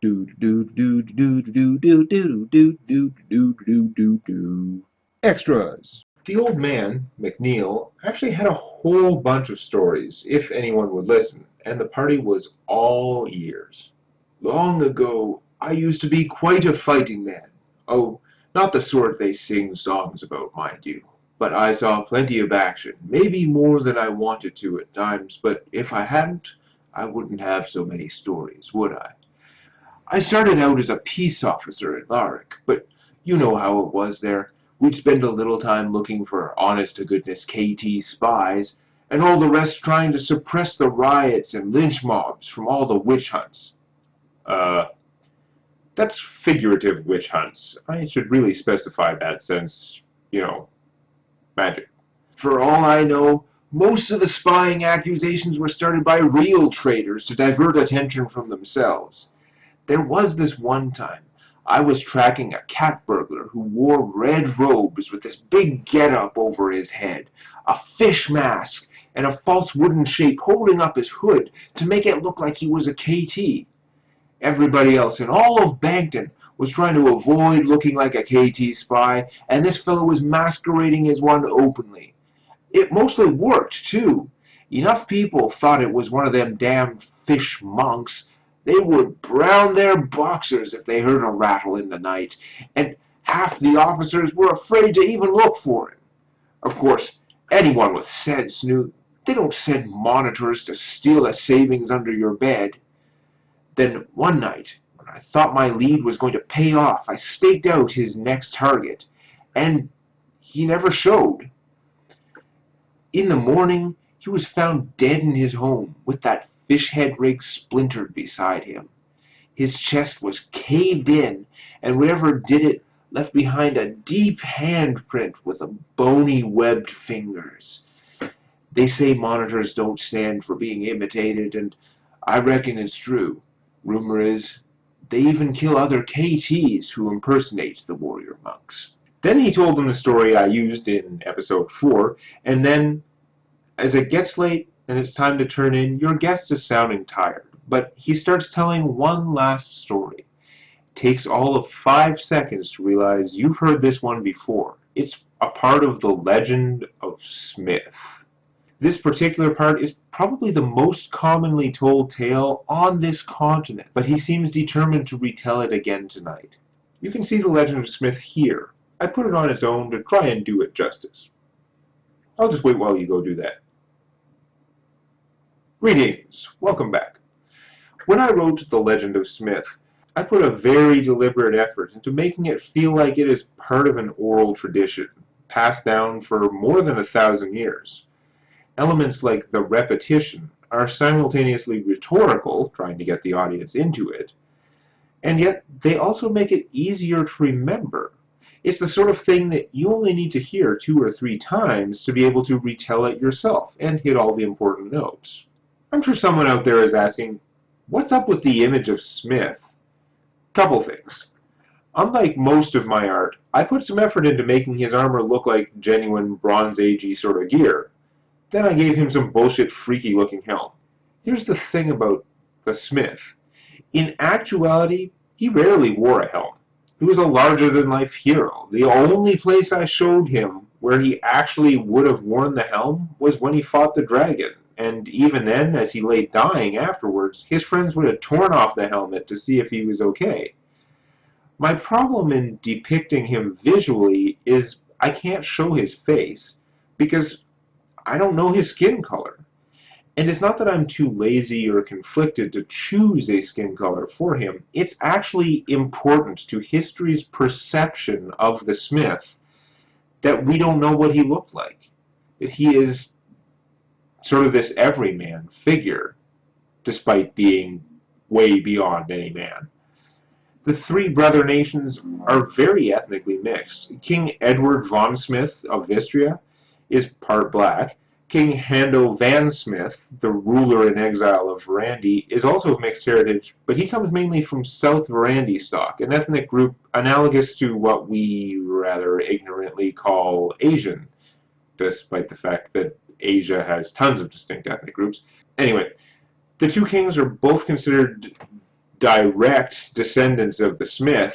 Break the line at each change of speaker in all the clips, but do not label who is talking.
Do do do do do do do do do do do do do. Extras. The old man, MacNeil, actually had a whole bunch of stories, if anyone would listen, and the party was all ears. Long ago, I used to be quite a fighting man. Oh, not the sort they sing songs about, mind you. But I saw plenty of action, maybe more than I wanted to at times, but if I hadn't, I wouldn't have so many stories, would I? I started out as a peace officer at Larwick, but you know how it was there. We'd spend a little time looking for honest-to-goodness KT spies, and all the rest trying to suppress the riots and lynch mobs from all the witch hunts. That's figurative witch hunts. I should really specify that since, magic. For all I know, most of the spying accusations were started by real traitors to divert attention from themselves. There was this one time I was tracking a cat burglar who wore red robes with this big get-up over his head, a fish mask, and a false wooden shape holding up his hood to make it look like he was a KT. Everybody else in all of Bankton was trying to avoid looking like a KT spy, and this fellow was masquerading as one openly. It mostly worked, too. Enough people thought it was one of them damn fish monks. They would brown their boxers if they heard a rattle in the night, and half the officers were afraid to even look for it. Of course, anyone with sense knew they don't send monitors to steal the savings under your bed. Then one night, when I thought my lead was going to pay off, I staked out his next target, and he never showed. In the morning, he was found dead in his home, with that fish head rig splintered beside him. His chest was caved in, and whatever did it left behind a deep handprint with a bony webbed fingers. They say monitors don't stand for being imitated, and I reckon it's true. Rumor is, they even kill other KTs who impersonate the warrior monks. Then he told them the story I used in episode 4, and then, as it gets late and it's time to turn in, your guest is sounding tired, but he starts telling one last story. It takes all of 5 seconds to realize you've heard this one before. It's a part of the legend of Smith. This particular part is probably the most commonly told tale on this continent, but he seems determined to retell it again tonight. You can see the legend of Smith here. I put it on its own to try and do it justice. I'll just wait while you go do that. Greetings, welcome back. When I wrote The Legend of Smith, I put a very deliberate effort into making it feel like it is part of an oral tradition, passed down for more than 1,000 years. Elements like the repetition are simultaneously rhetorical, trying to get the audience into it, and yet they also make it easier to remember. It's the sort of thing that you only need to hear 2 or 3 times to be able to retell it yourself and hit all the important notes. I'm sure someone out there is asking, what's up with the image of Smith? Couple things. Unlike most of my art, I put some effort into making his armor look like genuine Bronze Age-y sort of gear. Then I gave him some bullshit freaky looking helm. Here's the thing about the Smith. In actuality, he rarely wore a helm. He was a larger-than-life hero. The only place I showed him where he actually would have worn the helm was when he fought the dragon, and even then, as he lay dying afterwards, his friends would have torn off the helmet to see if he was okay. My problem in depicting him visually is I can't show his face, because I don't know his skin color. And it's not that I'm too lazy or conflicted to choose a skin color for him. It's actually important to history's perception of the Smith that we don't know what he looked like. That he is sort of this everyman figure, despite being way beyond any man. The 3 brother nations are very ethnically mixed. King Edward von Smith of Vistria is part black. King Hando van Smith, the ruler in exile of Varandi, is also of mixed heritage, but he comes mainly from South Varandi stock, an ethnic group analogous to what we rather ignorantly call Asian, despite the fact that Asia has tons of distinct ethnic groups. Anyway, the 2 kings are both considered direct descendants of the Smith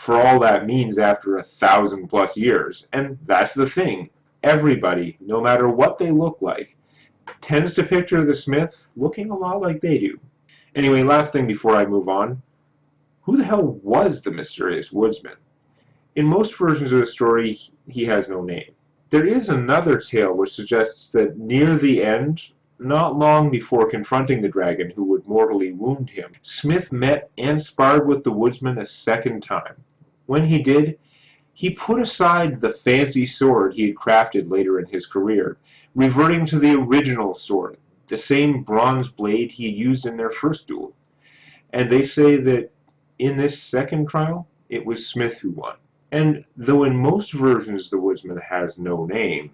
for all that means after 1,000+ years. And that's the thing. Everybody, no matter what they look like, tends to picture the Smith looking a lot like they do. Anyway, last thing before I move on. Who the hell was the mysterious woodsman? In most versions of the story, he has no name. There is another tale which suggests that near the end, not long before confronting the dragon who would mortally wound him, Smith met and sparred with the woodsman a second time. When he did, he put aside the fancy sword he had crafted later in his career, reverting to the original sword, the same bronze blade he used in their first duel. And they say that in this second trial, it was Smith who won. And though in most versions the woodsman has no name,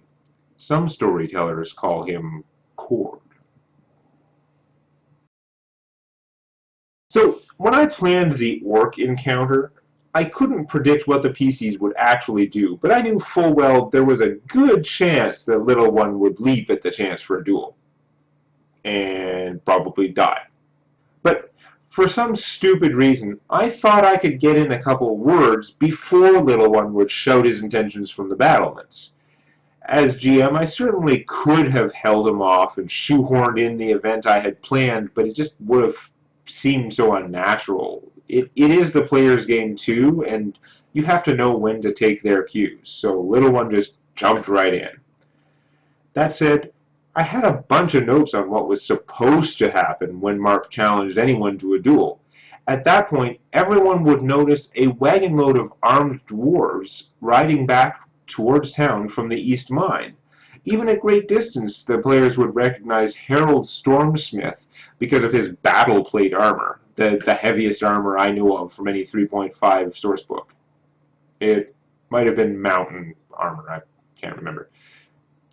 some storytellers call him Cord. So, when I planned the orc encounter, I couldn't predict what the PCs would actually do, but I knew full well there was a good chance that Little One would leap at the chance for a duel. And probably die. But for some stupid reason, I thought I could get in a couple words before Little One would shout his intentions from the battlements. As GM, I certainly could have held him off and shoehorned in the event I had planned, but it just would have seemed so unnatural. It is the player's game too, and you have to know when to take their cues, so Little One just jumped right in. That said, I had a bunch of notes on what was supposed to happen when Mark challenged anyone to a duel. At that point, everyone would notice a wagon load of armed dwarves riding back towards town from the East Mine. Even at great distance, the players would recognize Harold Stormsmith because of his battle plate armor, the heaviest armor I know of from any 3.5 sourcebook. It might have been mountain armor, I can't remember.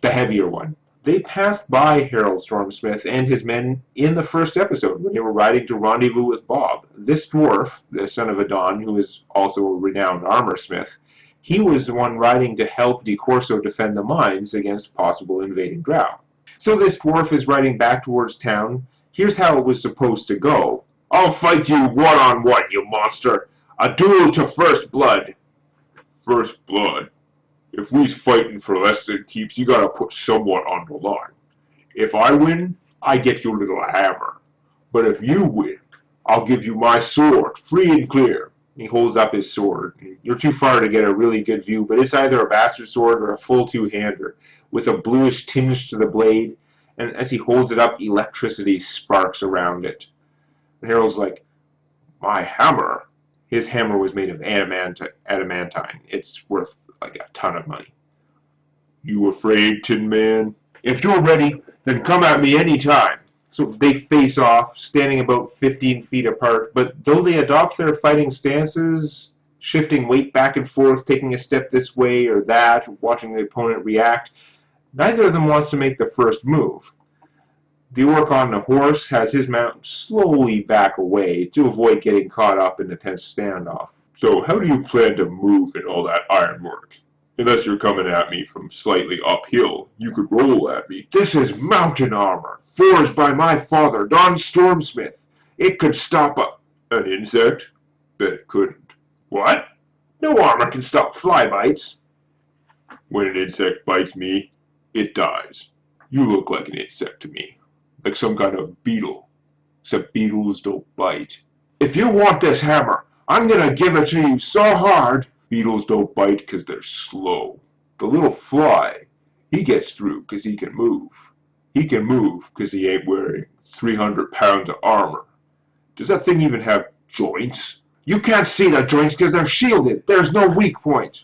The heavier one. They passed by Harold Stormsmith and his men in the first episode when they were riding to rendezvous with Bob. This dwarf, the son of Adon, who is also a renowned armorsmith, he was the one riding to help De Corso defend the mines against possible invading drow. So this dwarf is riding back towards town. Here's how it was supposed to go. "I'll fight you one-on-one, you monster! A duel to first blood!" First blood? If we's fighting for less than keeps, you gotta put somewhat on the line. If I win, I get your little hammer. But if you win, I'll give you my sword, free and clear. He holds up his sword. You're too far to get a really good view, but it's either a bastard sword or a full two-hander, with a bluish tinge to the blade, and as he holds it up, electricity sparks around it. And Harold's like, "My hammer?" His hammer was made of adamantine. It's worth like a ton of money. "You afraid, Tin Man? If you're ready, then come at me any time." So they face off, standing about 15 feet apart, but though they adopt their fighting stances, shifting weight back and forth, taking a step this way or that, watching the opponent react, neither of them wants to make the first move. The orc on the horse has his mount slowly back away to avoid getting caught up in the tense standoff. "So how do you plan to move in all that ironwork? Unless you're coming at me from slightly uphill, you could roll at me." "This is mountain armor, forged by my father, Don Stormsmith. It could stop an insect?" "Bet it couldn't." "What? No armor can stop fly bites." "When an insect bites me, it dies. You look like an insect to me. Like some kind of beetle. Except beetles don't bite." "If you want this hammer, I'm gonna give it to you so hard." "Beetles don't bite because they're slow. The little fly, he gets through because he can move. He can move because he ain't wearing 300 pounds of armor. Does that thing even have joints?" "You can't see the joints because they're shielded. There's no weak point."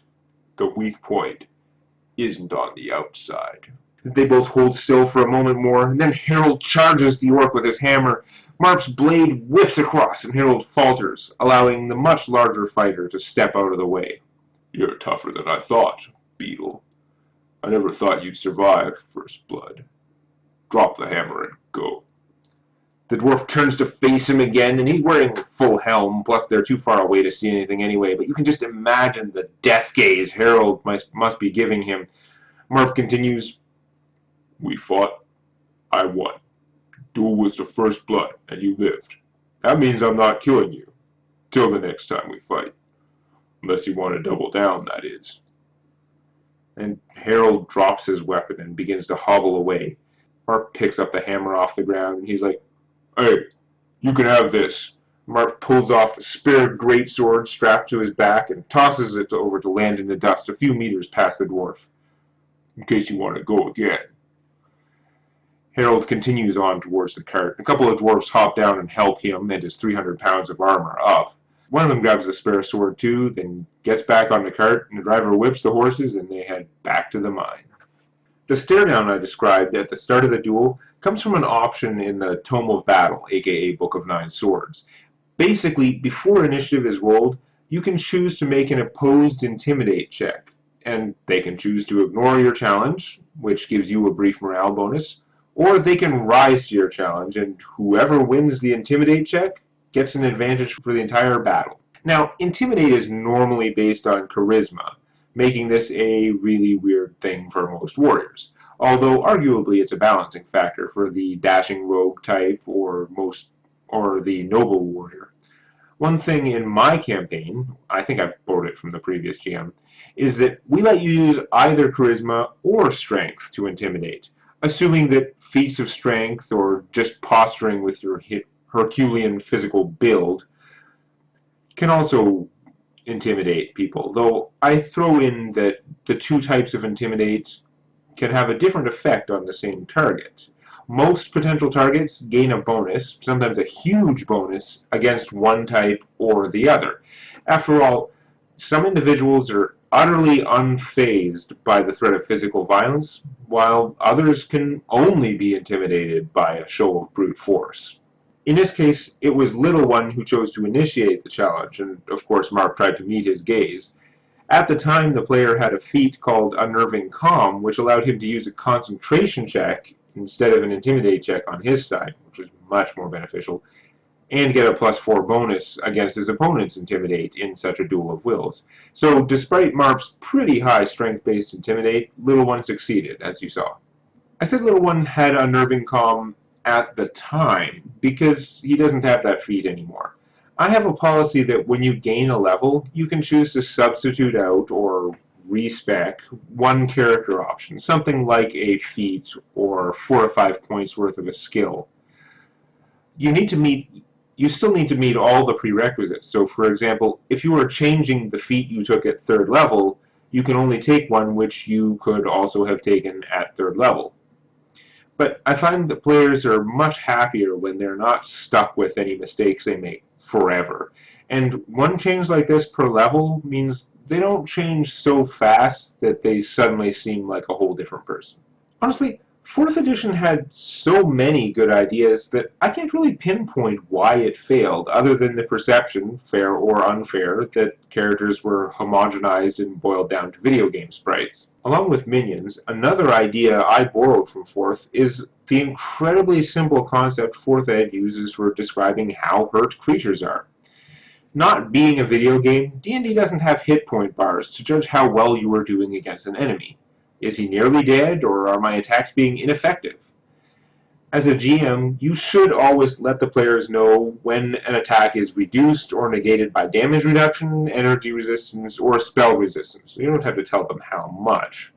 "The weak point isn't on the outside." They both hold still for a moment more, and then Harold charges the orc with his hammer. Marp's blade whips across, and Harold falters, allowing the much larger fighter to step out of the way. "You're tougher than I thought, Beetle. I never thought you'd survive first blood. Drop the hammer and go." The dwarf turns to face him again, and he's wearing full helm, plus they're too far away to see anything anyway, but you can just imagine the death gaze Harold must be giving him. Marp continues, "We fought. I won. Duel was the first blood, and you lived. That means I'm not killing you. Till the next time we fight. Unless you want to double down, that is. And Harold drops his weapon and begins to hobble away. Mark picks up the hammer off the ground, and he's like, "Hey, you can have this." Mark pulls off the spare greatsword strapped to his back and tosses it over to land in the dust a few meters past the dwarf. "In case you want to go again." Harold continues on towards the cart. A couple of dwarfs hop down and help him and his 300 pounds of armor up. One of them grabs the spare sword too, then gets back on the cart, and the driver whips the horses, and they head back to the mine. The stare-down I described at the start of the duel comes from an option in the Tome of Battle, aka Book of Nine Swords. Basically, before initiative is rolled, you can choose to make an opposed intimidate check, and they can choose to ignore your challenge, which gives you a brief morale bonus, or they can rise to your challenge, and whoever wins the intimidate check gets an advantage for the entire battle. Now, intimidate is normally based on charisma, making this a really weird thing for most warriors, although arguably it's a balancing factor for the dashing rogue type or the noble warrior. One thing in my campaign, I think I borrowed it from the previous GM, is that we let you use either charisma or strength to intimidate, assuming that feats of strength or just posturing with your Herculean physical build can also intimidate people, though I throw in that the two types of intimidate can have a different effect on the same target. Most potential targets gain a bonus, sometimes a huge bonus, against one type or the other. After all, some individuals are utterly unfazed by the threat of physical violence, while others can only be intimidated by a show of brute force. In this case, it was Little One who chose to initiate the challenge, and of course Mark tried to meet his gaze. At the time, the player had a feat called Unnerving Calm, which allowed him to use a concentration check instead of an intimidate check on his side, which was much more beneficial, and get a +4 bonus against his opponent's intimidate in such a duel of wills. So despite Mark's pretty high strength-based intimidate, Little One succeeded, as you saw. I said Little One had Unnerving Calm at the time, because he doesn't have that feat anymore. I have a policy that when you gain a level, you can choose to substitute out or respec one character option, something like a feat or 4 or 5 points worth of a skill. You still need to meet all the prerequisites. So for example, if you are changing the feat you took at 3rd level, you can only take one which you could also have taken at 3rd level. But I find that players are much happier when they're not stuck with any mistakes they make forever. And one change like this per level means they don't change so fast that they suddenly seem like a whole different person. Honestly, 4th edition had so many good ideas that I can't really pinpoint why it failed, other than the perception, fair or unfair, that characters were homogenized and boiled down to video game sprites. Along with minions, another idea I borrowed from 4th is the incredibly simple concept 4th Ed uses for describing how hurt creatures are. Not being a video game, D&D doesn't have hit point bars to judge how well you are doing against an enemy. Is he nearly dead, or are my attacks being ineffective? As a GM, you should always let the players know when an attack is reduced or negated by damage reduction, energy resistance, or spell resistance. You don't have to tell them how much,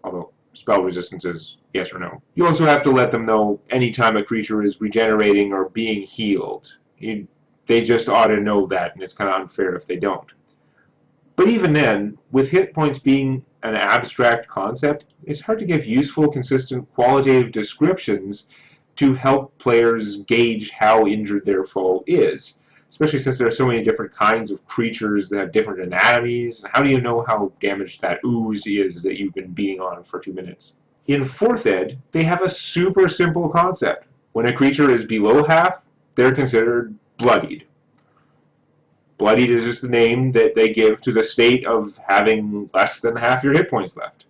although spell resistance is yes or no. You also have to let them know anytime a creature is regenerating or being healed. They just ought to know that, and it's kind of unfair if they don't. But even then, with hit points being an abstract concept, it's hard to give useful, consistent, qualitative descriptions to help players gauge how injured their foe is, especially since there are so many different kinds of creatures that have different anatomies. How do you know how damaged that ooze is that you've been beating on for 2 minutes? In 4th Ed, they have a super simple concept. When a creature is below half, they're considered bloodied. Bloodied is just the name that they give to the state of having less than half your hit points left.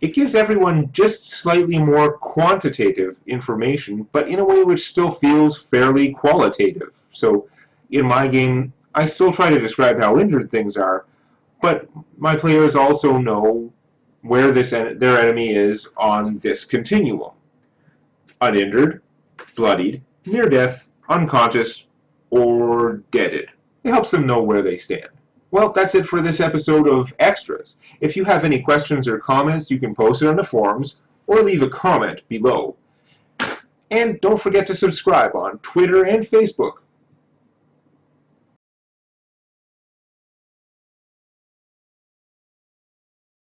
It gives everyone just slightly more quantitative information, but in a way which still feels fairly qualitative. So in my game, I still try to describe how injured things are, but my players also know where their enemy is on this continuum. Uninjured, bloodied, near death, unconscious, or deaded. It helps them know where they stand. Well, that's it for this episode of Extras. If you have any questions or comments, you can post it on the forums or leave a comment below. And don't forget to subscribe on Twitter and Facebook.